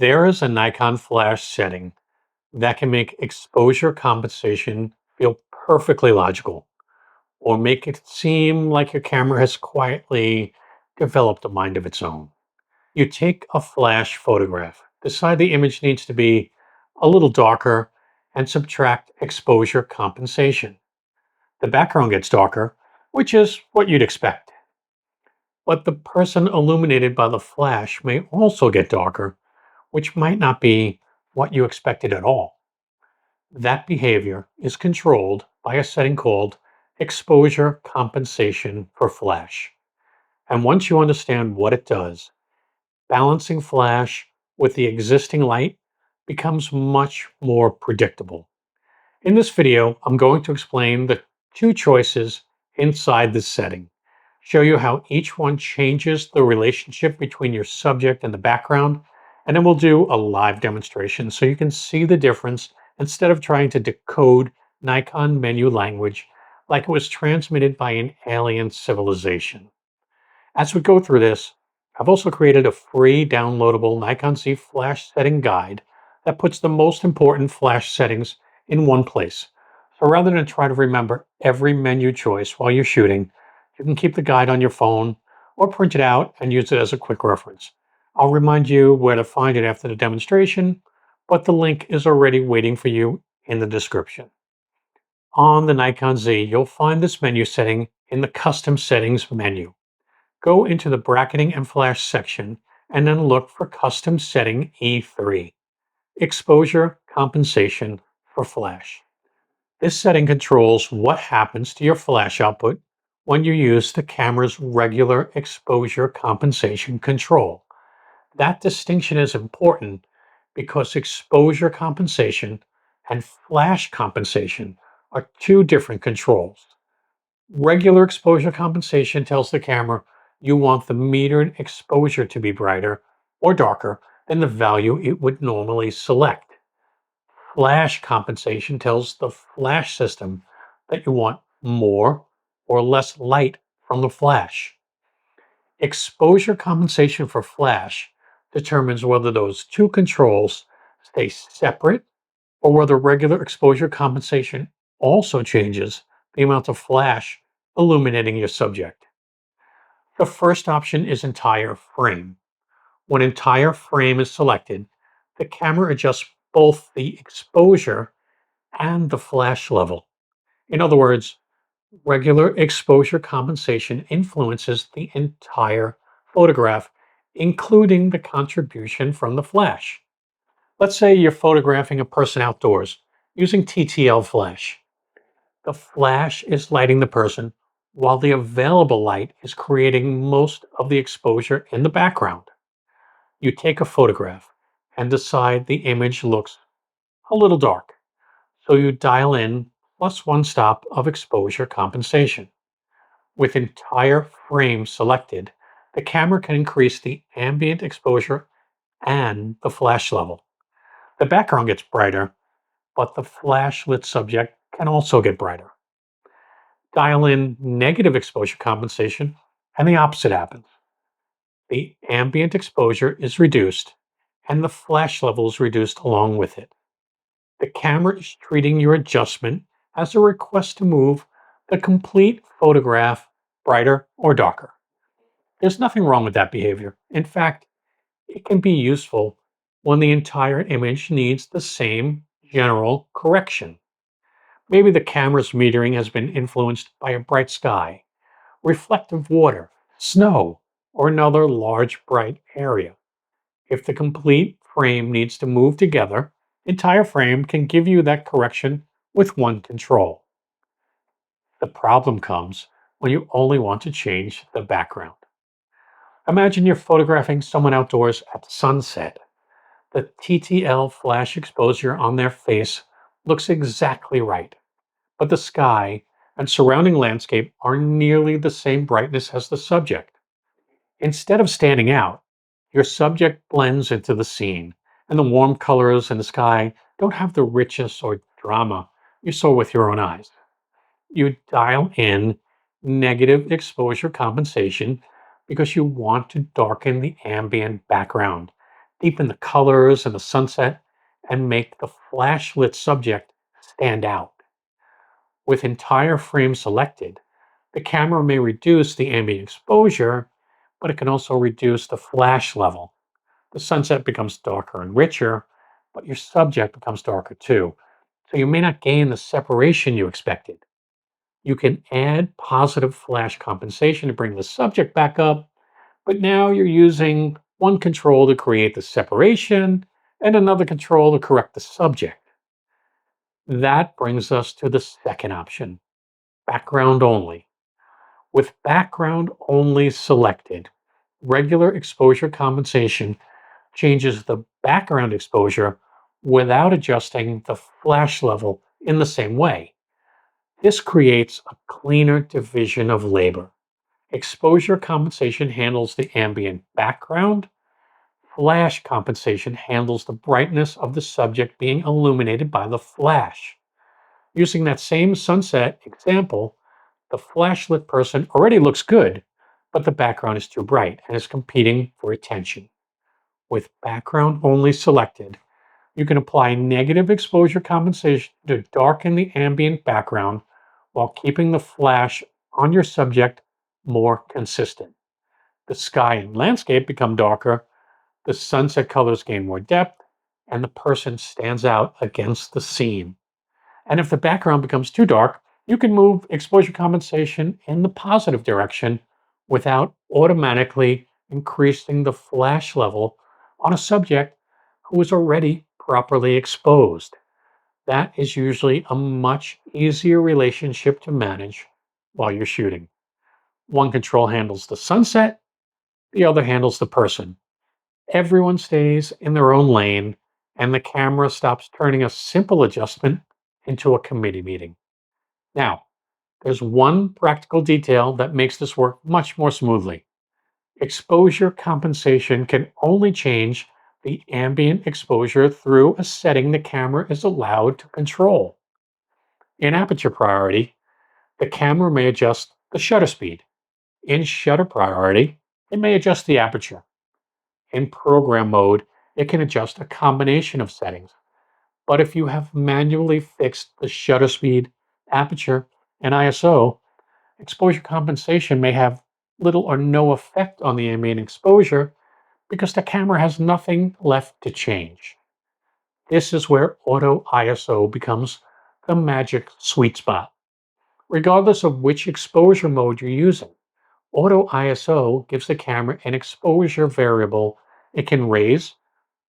There is a Nikon Flash setting that can make exposure compensation feel perfectly logical or make it seem like your camera has quietly developed a mind of its own. You take a flash photograph, decide the image needs to be a little darker, and subtract exposure compensation. The background gets darker, which is what you'd expect. But the person illuminated by the flash may also get darker, which might not be what you expected at all. That behavior is controlled by a setting called exposure compensation for flash. And once you understand what it does, balancing flash with the existing light becomes much more predictable. In this video, I'm going to explain the two choices inside this setting, show you how each one changes the relationship between your subject and the background, and then we'll do a live demonstration so you can see the difference instead of trying to decode Nikon menu language like it was transmitted by an alien civilization. As we go through this, I've also created a free downloadable Nikon Z flash setting guide that puts the most important flash settings in one place. So rather than try to remember every menu choice while you're shooting, you can keep the guide on your phone or print it out and use it as a quick reference. I'll remind you where to find it after the demonstration, but the link is already waiting for you in the description. On the Nikon Z, you'll find this menu setting in the Custom Settings menu. Go into the bracketing and flash section and then look for Custom Setting E3, Exposure Compensation for Flash. This setting controls what happens to your flash output when you use the camera's regular exposure compensation control. That distinction is important because exposure compensation and flash compensation are two different controls. Regular exposure compensation tells the camera you want the metered exposure to be brighter or darker than the value it would normally select. Flash compensation tells the flash system that you want more or less light from the flash. Exposure compensation for flash determines whether those two controls stay separate or whether regular exposure compensation also changes the amount of flash illuminating your subject. The first option is entire frame. When entire frame is selected, the camera adjusts both the exposure and the flash level. In other words, regular exposure compensation influences the entire photograph, including the contribution from the flash. Let's say you're photographing a person outdoors using TTL flash. The flash is lighting the person while the available light is creating most of the exposure in the background. You take a photograph and decide the image looks a little dark, so you dial in plus one stop of exposure compensation. With entire frame selected, the camera can increase the ambient exposure and the flash level. The background gets brighter, but the flash lit subject can also get brighter. Dial in negative exposure compensation, and the opposite happens. The ambient exposure is reduced, and the flash level is reduced along with it. The camera is treating your adjustment as a request to move the complete photograph brighter or darker. There's nothing wrong with that behavior. In fact, it can be useful when the entire image needs the same general correction. Maybe the camera's metering has been influenced by a bright sky, reflective water, snow, or another large bright area. If the complete frame needs to move together, entire frame can give you that correction with one control. The problem comes when you only want to change the background. Imagine you're photographing someone outdoors at sunset. The TTL flash exposure on their face looks exactly right, but the sky and surrounding landscape are nearly the same brightness as the subject. Instead of standing out, your subject blends into the scene, and the warm colors in the sky don't have the richness or drama you saw with your own eyes. You dial in negative exposure compensation because you want to darken the ambient background, deepen the colors in the sunset, and make the flash lit subject stand out. With entire frame selected, the camera may reduce the ambient exposure, but it can also reduce the flash level. The sunset becomes darker and richer, but your subject becomes darker too. So you may not gain the separation you expected. You can add positive flash compensation to bring the subject back up, but now you're using one control to create the separation and another control to correct the subject. That brings us to the second option, background only. With background only selected, regular exposure compensation changes the background exposure without adjusting the flash level in the same way. This creates a cleaner division of labor. Exposure compensation handles the ambient background. Flash compensation handles the brightness of the subject being illuminated by the flash. Using that same sunset example, the flashlit person already looks good, but the background is too bright and is competing for attention. With background only selected, you can apply negative exposure compensation to darken the ambient background while keeping the flash on your subject more consistent. The sky and landscape become darker, the sunset colors gain more depth, and the person stands out against the scene. And if the background becomes too dark, you can move exposure compensation in the positive direction without automatically increasing the flash level on a subject who is already properly exposed. That is usually a much easier relationship to manage while you're shooting. One control handles the sunset, the other handles the person. Everyone stays in their own lane, and the camera stops turning a simple adjustment into a committee meeting. Now, there's one practical detail that makes this work much more smoothly. Exposure compensation can only change the ambient exposure through a setting the camera is allowed to control. In aperture priority, the camera may adjust the shutter speed. In shutter priority, it may adjust the aperture. In program mode, it can adjust a combination of settings. But if you have manually fixed the shutter speed, aperture, and ISO, exposure compensation may have little or no effect on the ambient exposure because the camera has nothing left to change. This is where auto ISO becomes the magic sweet spot. Regardless of which exposure mode you're using, auto ISO gives the camera an exposure variable it can raise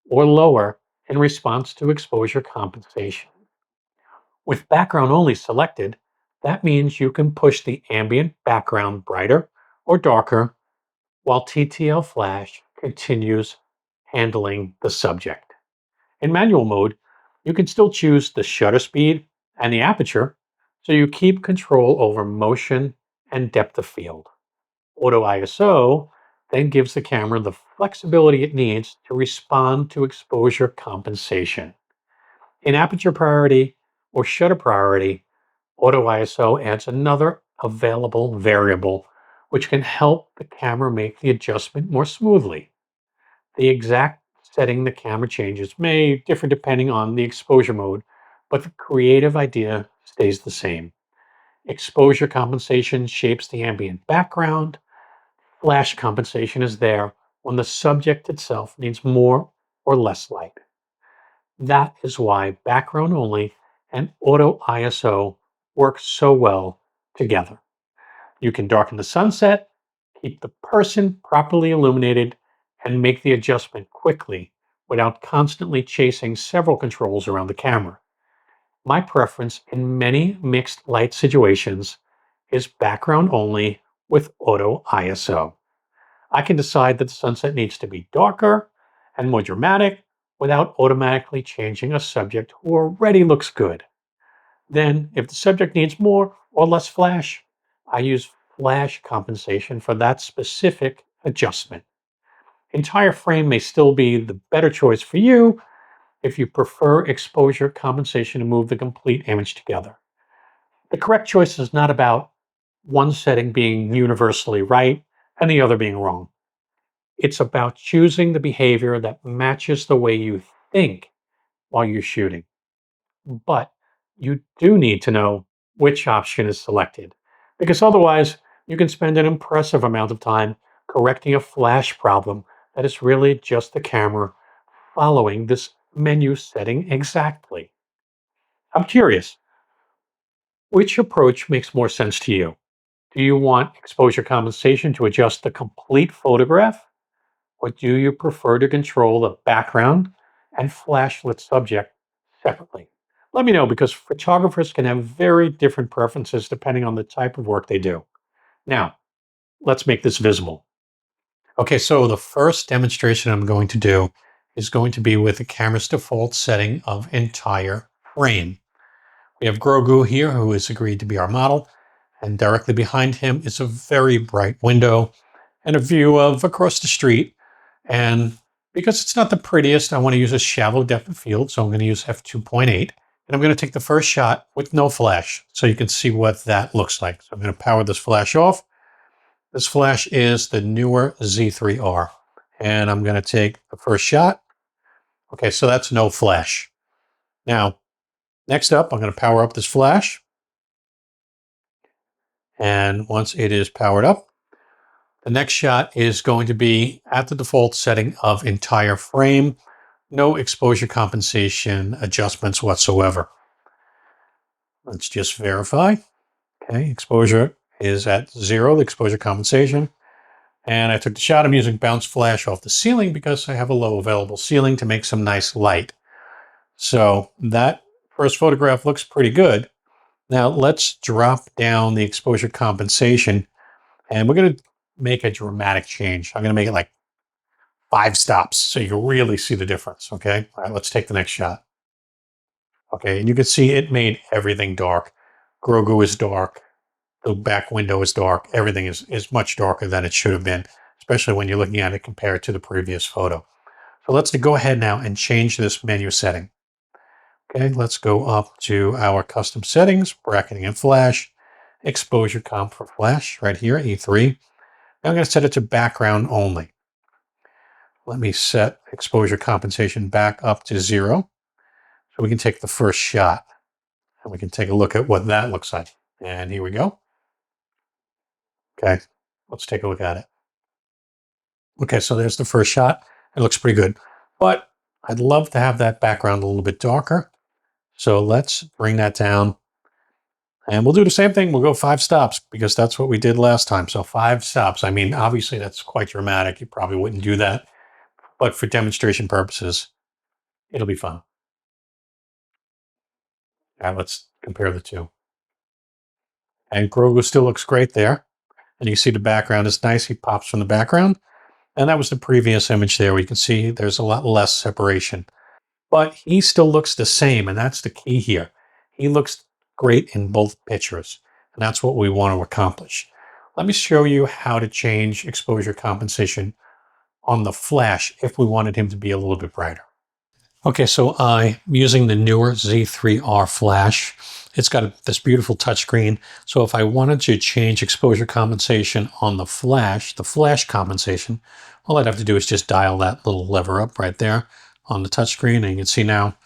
or lower in response to exposure compensation. With background only selected, that means you can push the ambient background brighter or darker while TTL Flash continues handling the subject. In manual mode, you can still choose the shutter speed and the aperture, so you keep control over motion and depth of field. Auto ISO then gives the camera the flexibility it needs to respond to exposure compensation. In aperture priority or shutter priority, Auto ISO adds another available variable which can help the camera make the adjustment more smoothly. The exact setting the camera changes may differ depending on the exposure mode, but the creative idea stays the same. Exposure compensation shapes the ambient background. Flash compensation is there when the subject itself needs more or less light. That is why background only and auto ISO work so well together. You can darken the sunset, keep the person properly illuminated, and make the adjustment quickly without constantly chasing several controls around the camera. My preference in many mixed light situations is background only with auto ISO. I can decide that the sunset needs to be darker and more dramatic without automatically changing a subject who already looks good. Then, if the subject needs more or less flash, I use flash compensation for that specific adjustment. Entire frame may still be the better choice for you if you prefer exposure compensation to move the complete image together. The correct choice is not about one setting being universally right and the other being wrong. It's about choosing the behavior that matches the way you think while you're shooting. But you do need to know which option is selected because otherwise you can spend an impressive amount of time correcting a flash problem that is really just the camera following this menu setting exactly. I'm curious, which approach makes more sense to you? Do you want exposure compensation to adjust the complete photograph? Or do you prefer to control the background and flashlit subject separately? Let me know because photographers can have very different preferences depending on the type of work they do. Now, let's make this visible. Okay, so the first demonstration I'm going to do is going to be with the camera's default setting of entire frame. We have Grogu here, who has agreed to be our model, and directly behind him is a very bright window and a view of across the street. And because it's not the prettiest, I want to use a shallow depth of field, so I'm going to use f2.8. And I'm going to take the first shot with no flash, so you can see what that looks like. So I'm going to power this flash off. This flash is the newer Z3R. And I'm going to take the first shot. Okay, so that's no flash. Now, next up, I'm going to power up this flash. And once it is powered up, the next shot is going to be at the default setting of entire frame, no exposure compensation adjustments whatsoever. Let's just verify. Okay, exposure is at 0, the exposure compensation. And I took the shot. I'm using bounce flash off the ceiling because I have a low available ceiling to make some nice light. So that first photograph looks pretty good. Now let's drop down the exposure compensation and we're going to make a dramatic change. I'm going to make it like 5 stops so you can really see the difference. Okay. All right. Let's take the next shot. Okay. And you can see it made everything dark. Grogu is dark. The back window is dark. Everything is much darker than it should have been, especially when you're looking at it compared to the previous photo. So let's go ahead now and change this menu setting. Okay. Let's go up to our custom settings, bracketing and flash, exposure comp for flash right here, E3. Now I'm going to set it to background only. Let me set exposure compensation back up to 0 so we can take the first shot and we can take a look at what that looks like. And here we go. Okay, let's take a look at it. Okay, so there's the first shot. It looks pretty good, but I'd love to have that background a little bit darker. So let's bring that down and we'll do the same thing. We'll go 5 stops because that's what we did last time. So 5 stops. I mean, obviously that's quite dramatic. You probably wouldn't do that, but for demonstration purposes, it'll be fun. All right, let's compare the two. And Grogu still looks great there. And you see the background is nice. He pops from the background. And that was the previous image there. We can see there's a lot less separation. But he still looks the same. And that's the key here. He looks great in both pictures. And that's what we want to accomplish. Let me show you how to change exposure compensation on the flash if we wanted him to be a little bit brighter. Okay, so I'm using the newer Z3R flash. It's got this beautiful touchscreen. So if I wanted to change exposure compensation on the flash compensation, all I'd have to do is just dial that little lever up right there on the touchscreen. And you can see now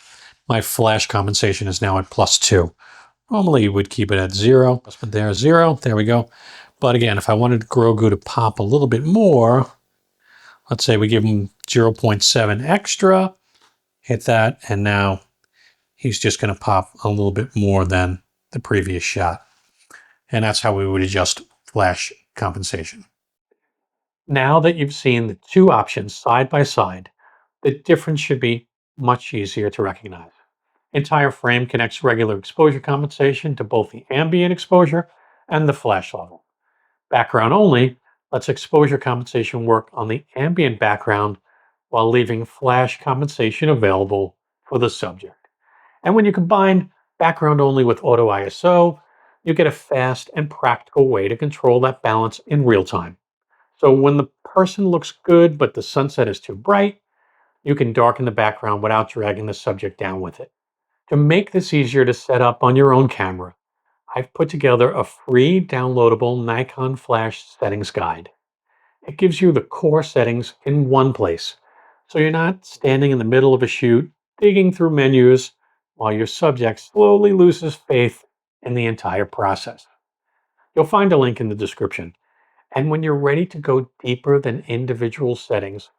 my flash compensation is now at +2. Normally you would keep it at 0, but there's 0. There we go. But again, if I wanted Grogu to pop a little bit more, let's say we give him 0.7 extra, hit that, and now he's just going to pop a little bit more than the previous shot. And that's how we would adjust flash compensation. Now that you've seen the two options side by side, the difference should be much easier to recognize. Entire frame connects regular exposure compensation to both the ambient exposure and the flash level. Background only lets exposure compensation work on the ambient background while leaving flash compensation available for the subject. And when you combine background only with auto ISO, you get a fast and practical way to control that balance in real time. So when the person looks good but the sunset is too bright, you can darken the background without dragging the subject down with it. To make this easier to set up on your own camera, I've put together a free downloadable Nikon Flash settings guide. It gives you the core settings in one place, so you're not standing in the middle of a shoot, digging through menus while your subject slowly loses faith in the entire process. You'll find a link in the description. And when you're ready to go deeper than individual settings,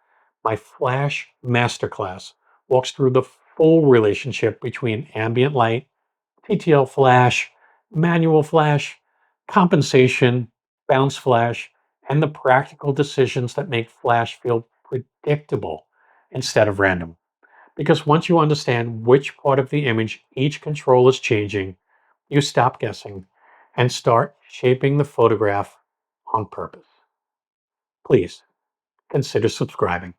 my Flash Masterclass walks through the full relationship between ambient light, TTL flash, manual flash, compensation, bounce flash, and the practical decisions that make flash feel predictable instead of random. Because once you understand which part of the image each control is changing, you stop guessing and start shaping the photograph on purpose. Please consider subscribing.